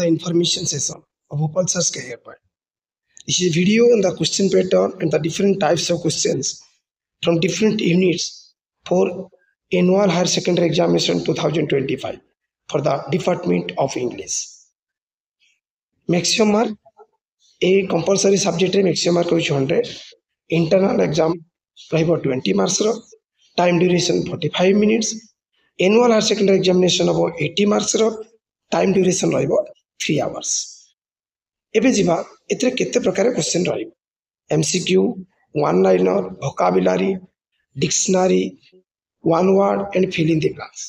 information session of Bhopal Search Career Point. This is a video on the question pattern and the different types of questions from different units for annual higher secondary examination 2025 for the Department of English. Maximum mark a compulsory subject maximum mark 100, internal exam 20 marks, time duration 45 minutes, annual higher secondary examination 80 marks, time duration 3 hours. एबे जीवा एतरे केते प्रकार question रही MCQ, one liner, vocabulary, dictionary, one word and fill in the blanks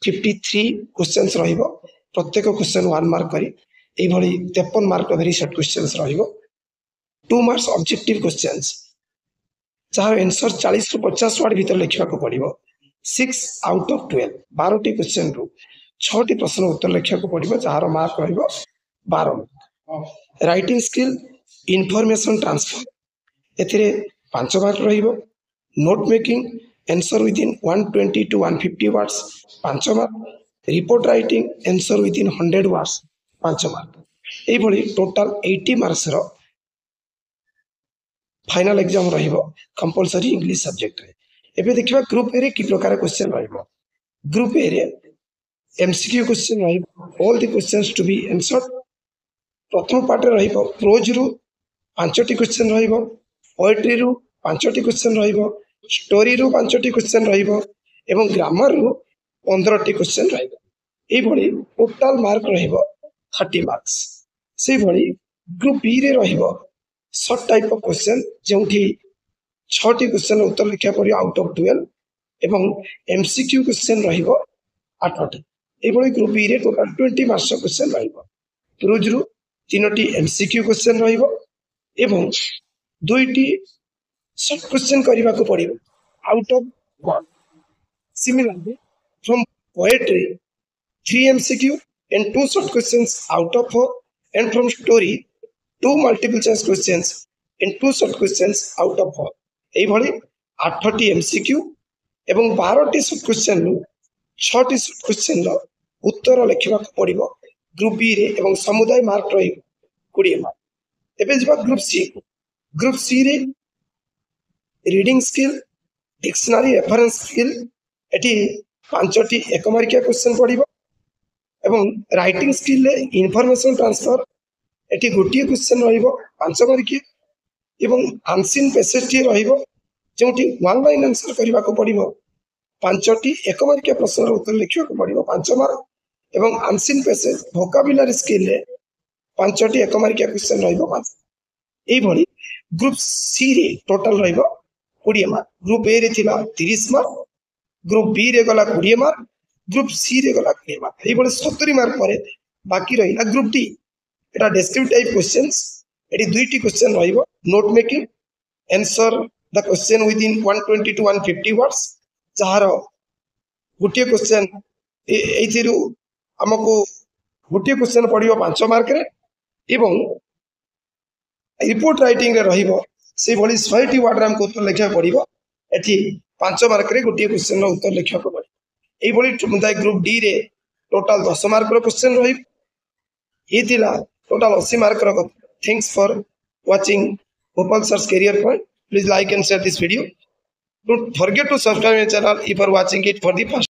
53 questions रहिबो प्रत्येक question 1 mark करी एई भली 53 mark very short questions रहिबो 2 मार्क्स ऑब्जेक्टिव क्वेश्चंस जहार आंसर 40 रु 50 वर्ड भीतर लिखिबा को पड़िबो 6 आउट ऑफ 12 टी क्वेश्चन रु 6 टी प्रश्न उत्तर लिखिबा को पड़िबो जहार मार्क रहिबो 12 राइटिंग स्किल इनफॉरमेशन ट्रांसफर एथिरे 5 मार्क रहिबो note making answer within 120 to 150 words 5 mark report writing answer within 100 words 5 mark एई भली टोटल 80 मार्क्स रो फाइनल एग्जाम रहिबो कंपलसरी इंग्लिश सब्जेक्ट रे एबे देखिबा ग्रुप ए रे की प्रकार क्वेश्चन रहिबो ग्रुप ए रे एमसीक्यू क्वेश्चन रहिबो all the questions to be answered प्रथम पार्ट रहिबो प्रोज रु 5टी क्वेश्चन रहिबो पोएट्री रु 5टी क्वेश्चन रहिबो स्टोरी रु 5टी क्वेश्चन रहिबो एवं ग्रामर रु 15टी क्वेश्चन रहिबो एई भली टोटल मार्क रहिबो 30 मार्क्स से भली ग्रुप बी रे रहिबो शॉर्ट टाइप ऑफ क्वेश्चन जेउठी 6टी क्वेश्चन उत्तर लिखा पड़ी आउट ऑफ 12 एवं एमसीक्यू क्वेश्चन रहिबो 8टी एई भली ग्रुप बी रे टोटल 20 मार्क्स क्वेश्चन रहिबो प्रोज रु 3टी एमसीक्यू क्वेश्चन रहिबो एवं 2टी शॉर्ट क्वेश्चन करबा को पड़िबो out of 1 similarly from poetry 3 MCQ and 2 short questions out of 4 and from story 2 multiple choice questions and 2 short questions out of 4 एई भली 8टी एमसीक्यू एवं 12टी शॉर्ट क्वेश्चन नु 6टी शॉर्ट क्वेश्चन रो उत्तर लिखिबा को पड़िबो ग्रुप बी रे एवं समुदाय मार्क रही 20 मार्क एबे जबा ग्रुप सी रे reading skill dictionary reference skill एटी 5टी एक मार्किया क्वेश्चन पड़िबो एवं राइटिंग स्किल रे इनफॉरमेशन ट्रांसफर एटी गोटिए क्वेश्चन रहिबो 5 मार्किया एवं अनसीन पैसेज टी रहिबो जेउटी वन लाइन आंसर करबा को पड़िबो 5टी एक मार्किया प्रश्न उत्तर लिखिबा को पड़िबो 5 मार्क एवं अनसीन पैसेज वोकाबुलरी स्किल रे 5टी एक मार्किया क्वेश्चन रहिबो 5 एई भली ग्रुप सी रे टोटल रहिबो 20 मार्क ग्रुप ए रे थिला 30 मार्क ग्रुप बी रे गला 20 मार्क ग्रुप सी रे गला 20 मार्क एई भली 70 मार्क परे बाकी रहिला ग्रुप डी एटा डेस्क्रिप्टिव टाइप क्वेश्चंस एटी 2टी क्वेश्चन रहिबो note making answer the question within 120 to 150 words जहार गोटिए क्वेश्चन एथिरु हमको गोटे क्वेश्चन पड़िबो 5 मार्क रे एवं रिपोर्ट राइटिंग रे रहिबो से भली 100टी वर्ड रे हमको उत्तर लिखा पड़िबो एठी 5 मार्क रे गोटे क्वेश्चन रो उत्तर लिखा को पड़े एई भली समुदाय ग्रुप डी रे टोटल 10 मार्क रो क्वेश्चन रहिबो ए थिला टोटल 80 मार्क रो thanks for watching Bhopal search career point please like and share this video don't forget to subscribe my channel if you are watching it for the first